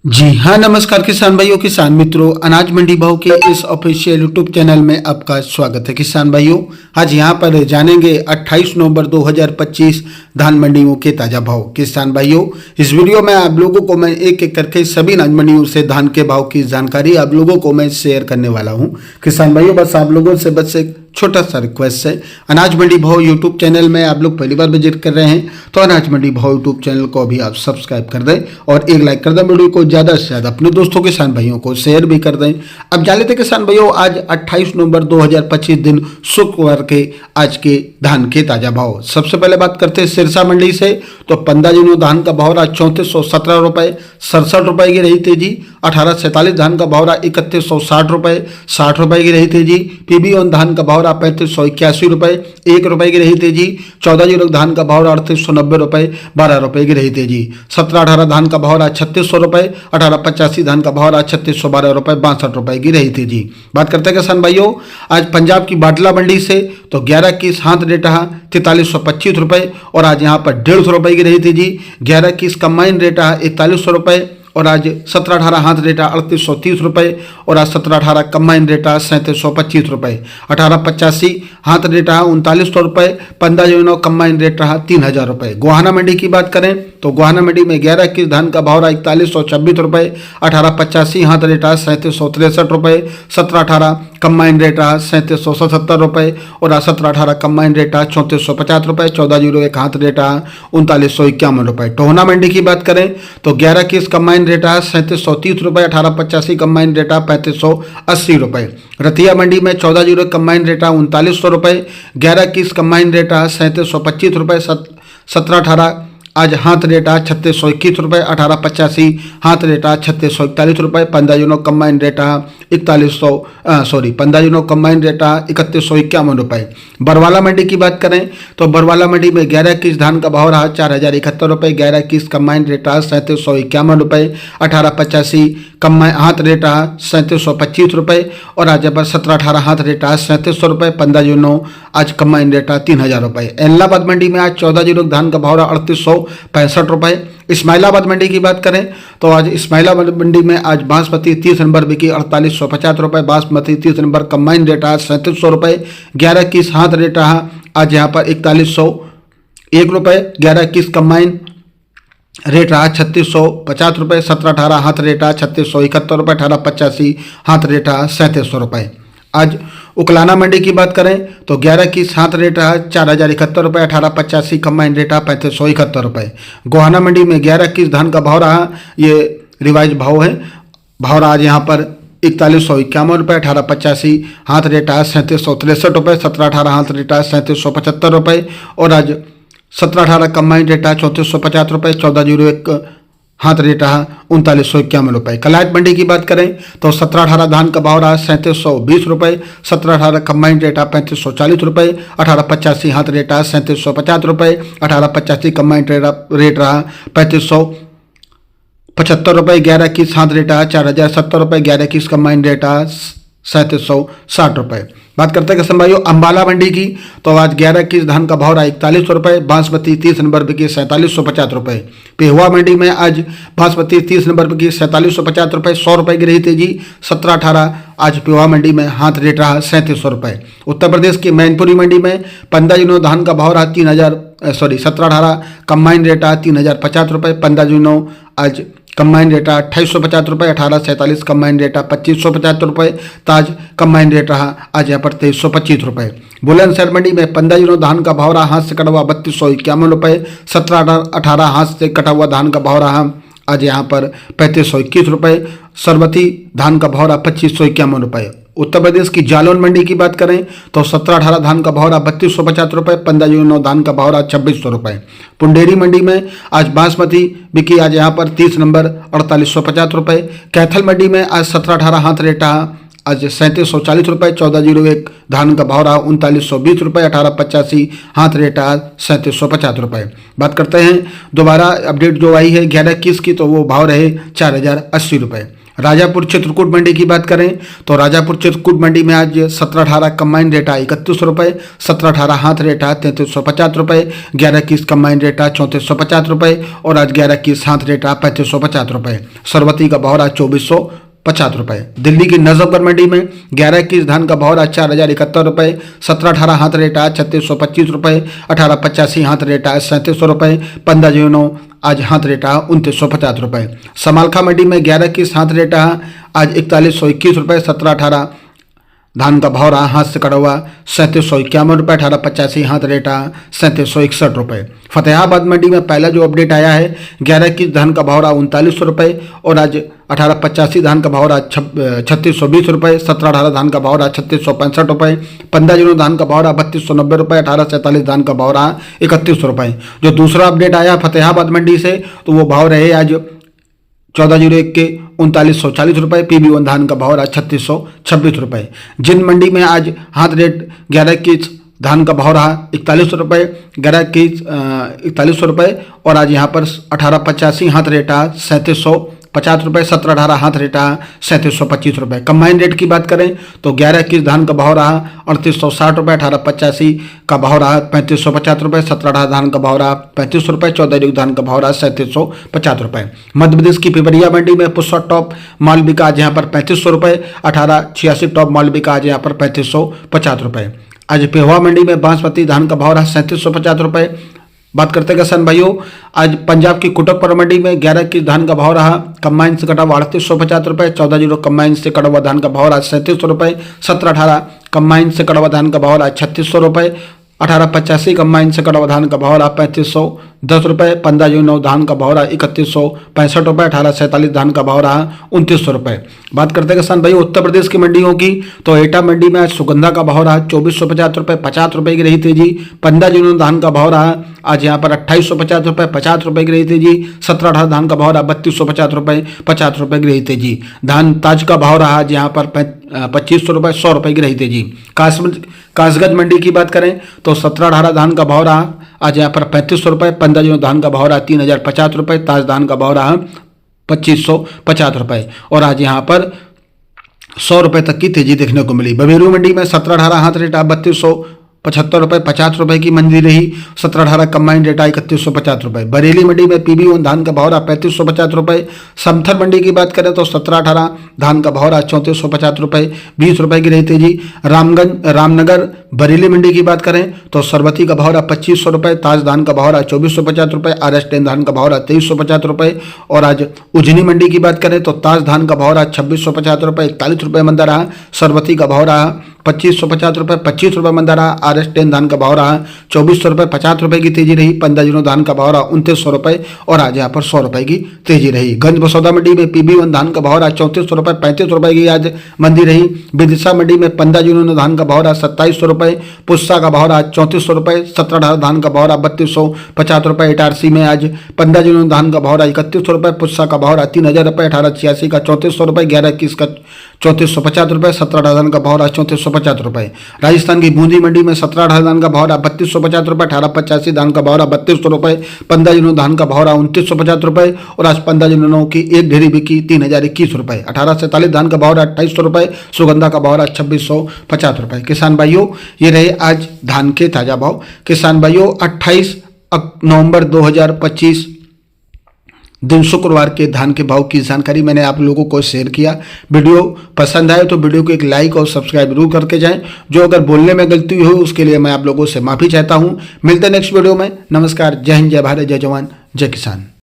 जी हाँ, नमस्कार किसान भाइयों, किसान मित्रों, अनाज मंडी भाव के इस ऑफिशियल यूट्यूब चैनल में आपका स्वागत है। किसान भाइयों, आज यहाँ पर जानेंगे 28 नवंबर 2025 धान मंडियों के ताजा भाव। किसान भाइयों, इस वीडियो में आप लोगों को मैं एक एक करके सभी अनाज मंडियों से धान के भाव की जानकारी आप लोगों को मैं शेयर करने वाला हूँ। किसान भाइयों, बस आप लोगों से बस एक छोटा सा रिक्वेस्ट है, अनाज मंडी भाव यूट्यूब चैनल में आप लोग पहली बार विजिट कर रहे हैं तो अनाज मंडी भाव यूट्यूब चैनल को अभी आप सब्सक्राइब कर दें और एक लाइक कर दें। वीडियो को ज़्यादा से ज़्यादा अपने दोस्तों किसान भाइयों को शेयर भी कर दें। अब जान लेते किसान भाइयों, आज 28 नवंबर 2025 दिन शुक्रवार के आज के धान के ताजा भाव। सबसे पहले बात करते हैं सिरसा मंडी से, तो 15 जून धान का भाव रहा 3417 रुपये 67 रुपये की रही तेजी। 1847 धान का भाव रहा 3160 रुपये 60 रुपये की रही तेजी। PB1 धान का भाव 3581 रुपये 1 रुपये की रही तेजी। 14 जीरो धान का भाव 3890 रुपये 12 रुपये की रही तेजी। 17-18 धान का भाव 3600 रुपये। 1885 धान का भाव 3612 रुपये 62 रुपये की रही तेजी। बात करते हैं किसान भाइयों, आज पंजाब की बाटला मंडी से, तो 11-21 हाथ रेट रहा 4325 रुपये और आज यहाँ पर 150 रुपये की रही तेजी। 11-21 कंबाइन रेट रहा 4100 रुपये और आज 17-18 हाथ रेट 3830 रुपये और आज 17-18 कंबाइन रेट 3725 रुपये। 1885 हाथ रेट 3900 रुपये। 15 जून कंबाइन रेट रहा 3000 रुपये। गोहाना मंडी की बात करें तो गोहाना मंडी में 11-21 धान का भाव रहा 4126 रुपये। 1885 हाथ रेट 3763 रुपये। 17-18 कंबाइन रेट 3777 रुपये और आज 17-18 कंबाइन रेट 3450 रुपये। 14-01 हाथ रेट 3951 रुपये। टोहना मंडी की बात करें तो 11-21 कंबाइन रेट 3730 रुपये। 1885 कंबाइन रेट 3580 रुपये। रतिया मंडी में 14-0 कंबाइन रेट 3900 रुपये। 11-21 कंबाइन रेट 3725 रुपये। 17-18 आज हाथ रेट 3621 रुपये। 1885 हाथ रेट 3641 रुपये। 15 जून कंबाइन रेट 15 जून कंबाइन रेट 3151 रुपये। बरवाला मंडी की बात करें तो बरवाला मंडी में 11-21 धान का भाव रहा 4071 रुपये। 11-21 कंबाइन रेट 3751 रुपये। 1885 कंबाइन हाथ रेट 3725 रुपये और आज पर 17-18 हाथ रेट 3700 रुपये। 15 जून आज कंबाइन रेट 3000 रुपये। एलनाबाद मंडी में आज 14-0 धान का भाव रहा 3865 रुपये। इस्माइलाबाद मंडी की बात करें तो आज इस्माइलाबाद मंडी में आज बासमती 30 नंबर बिकी 4850 रुपये। बासमती 30 नंबर कंबाइन रेट 3700 रुपये। 11-21 हाथ रेट आज यहाँ पर 4101 रुपये। 11-21 कंबाइन रेट रहा 3650 रुपये। 17-18 हाथ रेट 3671 रुपये। 1885 हाथ रेट 3700 रुपये। आज उकलाना मंडी की बात करें तो 11-21 हाथ रेट रहा 4071 रुपये। 1885 कंबाइन रेट 3571 रुपये। गोहाना मंडी में 11-21 धान का भाव रहा, ये रिवाइज भाव है, भाव रहा आज यहाँ पर 4151 रुपये। 1885 हाथ रेट 3763 रुपये। 17-18 हाथ रेट 3775 रुपये और आज 17-18 कंबाइन रेट 3450 रुपये। 14-01 हाथ रेट रहा 3951 रुपये। कलायत मंडी की बात करें तो 17-18 धान का भाव रहा 3720 रुपये। 17-18 कंबाइन रेट 3540 रुपये। 1885 हाथ रेट 3750 रुपये। 1885 कंबाइन रेट रहा 3575 रुपये। 11-21 हाथ रेट 4070 रुपये। 11-21 कंबाइन रेट 3760 रुपये। बात करते हैं किसान भाइयों अम्बाला मंडी की, तो आज 11-21 धान का भाव रहा 4100 रुपये। बासमती 30 नंबर बिकी 4750 रुपये। पेहुआ मंडी में आज बासमती 30 नंबर बिकी 4750 रुपये 100 रुपये की रही तेजी। 17-18 आज पेहुआ मंडी में हाथ रेट रहा 3700 रुपये। उत्तर प्रदेश की मैनपुरी मंडी में 15 जून धान का भाव रहा 17-18 कंबाइन रेट 3050 रुपये। 15 जून आज कंबाइन रेट 2850 रुपये। 1847 कंबाइन रेट 2575 रुपये। ताज कंबाइन रेट रहा आज यहाँ पर 2325 रुपये। बुलंदशहर मंडी में 15 जून धान का भाव रहा हाथ से कटा हुआ 3251 रुपये। 17-18 हाथ से कटा हुआ धान का भाव रहा आज यहाँ पर 3521 रुपये। सरबती धान का भाव रहा 2551 रुपये। उत्तर प्रदेश की जालौन मंडी की बात करें तो 17-18 धान का भाव रहा 3250 रुपये। 15 जून धान का भाव रहा 2600 रुपये। पुंडेरी मंडी में आज बासमती बिकी आज यहाँ पर 30 नंबर 4850 रुपये। कैथल मंडी में आज 17-18 हाथ रेट आज 3740 रुपये। 14-01 धान का भाव रहा 3920 रुपये। 1885 हाथ रेट 3750 रुपये। बात करते हैं दोबारा अपडेट जो आई है 11-21 की, तो वो भाव रहे 4080 रुपये। राजापुर चित्रकूट मंडी की बात करें तो राजापुर चित्रकूट मंडी में आज 17-18 कंबाइन रेट 31 रुपये, 17-18 हाथ रेट 3350 रुपये, 11-21 कंबाइन रेट 3450 रुपये और आज 11-21 हाथ रेट 3550 रुपये। सरवती का भाव 2450 रुपये। दिल्ली की नजफगढ़ मंडी में 11-21 धान का भाव 4071 रुपये, 17-18 हाथ रेट 3625 रुपये, 18-85 हाथ रेट 3700 रुपये, 15-09 आज हाथ रेट 2950 रुपये। समालखा मंडी में 11-21 हाथ रेट आज 4121 रुपये, 17-18 धान का भाव हाथ से कटा हुआ 3751 रुपये, 18-85 हाथ रेट 3761 रुपये। फतेहाबाद मंडी में पहला जो अपडेट आया है 11-21 धान का भाव 3900 रुपये और आज 18-85 धान का भाव 3620 रुपये, 17-18 धान का भाव 3665 रुपये, 15-09 धान का भाव 3290 रुपये, 18-47 धान का भाव 31 रुपये। जो दूसरा अपडेट आया फतेहाबाद मंडी से तो वो भाव रहे आज 14-01 के 3940 रुपये, PB1 धान का भाव 3626 रुपये। जिन मंडी में आज हाथ रेट 11-21 धान का भाव रहा 41 रुपये, 11-21 41 रुपये और आज यहाँ पर 18-85 हाथ रेट 3750 रुपये, 17-18 हाथ रेट 3725 रुपये। कंबाइन रेट की बात करें तो 11-21 धान का भाव रहा 3860 रुपये, 18-85 का भाव रहा 3550 रुपये, 17-18 धान का भाव रहा 35 रुपये, 14-21 धान का भाव रहा 3750 रुपये। मध्य प्रदेश की पिपरिया मंडी में पुष्पा टॉप माल बिका आज यहाँ पर 3500 रुपये, 1886 टॉप माल बिका आज यहाँ पर 3550 रुपये। आज पेहवा मंडी में बासमती धान का भाव रहा 3750 रुपये। बात करते हैं किसान भाइयों, आज पंजाब की कोटकपुरा मंडी में 11-21 धान का भाव रहा कंबाइन से कटा हुआ 3850 रुपये, 14-0 कंबाइन से कटा हुआ धान का भाव रहा 3700 रुपये, 17-18 कंबाइन से कटा हुआ धान का भाव रहा 3600 रुपये, 18-85 कंबाइन से कटा हुआ धान का भाव रहा 3510 रुपये, 15-09 धान का भाव रहा 3165 रुपये, 18-47 धान का भाव रहा 2900 रुपये। बात करते हैं किसान भाई उत्तर प्रदेश की मंडियों की तो एटा मंडी में आज सुगंधा का भाव रहा 2450 रुपये, 50 रुपये की रही तेजी। 15-09 धान का भाव रहा आज यहाँ पर 2850 रुपये, 50 रुपये की रही तेजी। 17-18 धान का भाव रहा 3250 रुपये, 50 रुपये की रही तेजी। धान ताज का भाव रहा आज यहाँ पर 2500 रुपये, 100 रुपये की रही तेजी। कासगंज मंडी की बात करें तो 17-18 धान का भाव रहा आज यहाँ पर 3500 रुपये, 15-09 धान का भाव रहा 3050 रुपये, ताज धान का भाव रहा 2550 रुपये और आज यहाँ पर 100 रुपये तक की तेजी देखने को मिली। बबेरू मंडी में 17-18 हाथ रेट 3275 रुपये, 50 रुपये की मंदी रही। 17-18 कंबाइन रेट 3150 रुपये। बरेली मंडी में PB1 धान का भाव रहा 3550 रुपये। समथर मंडी की बात करें तो 17-18 धान का भाव रहा 3450 रुपये, 20 रुपये की रही तेजी। रामनगर बरेली मंडी की बात करें तो सरवती का भाव रहा 2500 रुपये, ताज धान का भाव रहा 2450 रुपये, RS10 धान का भाव रहा 2350 रुपये और आज उजनी मंडी की बात करें तो ताज धान का भाव रहा 2650 रुपये, 41 रुपये मंदा रहा। सरवती का भाव रहा 2550 रुपये, 25 रुपये मंदा रहा। RS10 धान का भाव रहा 2400 रुपये, 50 रुपये की तेजी रही। 15-09 धान का भाव रहा 2900 रुपये और आज यहाँ पर 100 रुपये की तेजी रही। गंज बसौदा मंडी में PB1 धान का भाव रहा 3400 रुपये, 35 रुपये की आज मंदी रही। विदिशा मंडी में 15-09 धान का भाव रहा 2700 रुपये, पुस्सा का भाव रहा 3400 रुपये, 17-18 धान का भाव रहा 3250 रुपये। इटारसी में आज 15-09 धान का भाव रहा 3100 रुपये, पुस्सा का भाव रहा 3000 रुपये, 1886 का 3400 रुपये, 11-21 का 3450 रुपये, 17-18 धान का भाव रहा 3450 रुपये। राजस्थान की बूंदी मंडी में 17-18 धान का भाव रहा 3250 रुपये, 1885 धान का भाव रहा 3200 रुपये, 15-09 धान का भाव रहा 2950 रुपये और आज 15-09 की एक ढेरी बिकी 3021 रुपये। 1847 धान का भाव रहा 2800 रुपये, सुगंधा का भाव रहा 2650 रुपये। किसान भाइयों ये रहे आज धान के ताजा भाव। किसान भाइयों 28 नवंबर 2025 दिन शुक्रवार के धान के भाव की जानकारी मैंने आप लोगों को शेयर किया। वीडियो पसंद आए तो वीडियो को एक लाइक और सब्सक्राइब जरूर करके जाएं। जो अगर बोलने में गलती हो उसके लिए मैं आप लोगों से माफ़ी चाहता हूं। मिलते हैं नेक्स्ट वीडियो में। नमस्कार, जय हिंद, जय भारत, जय जवान, जय किसान।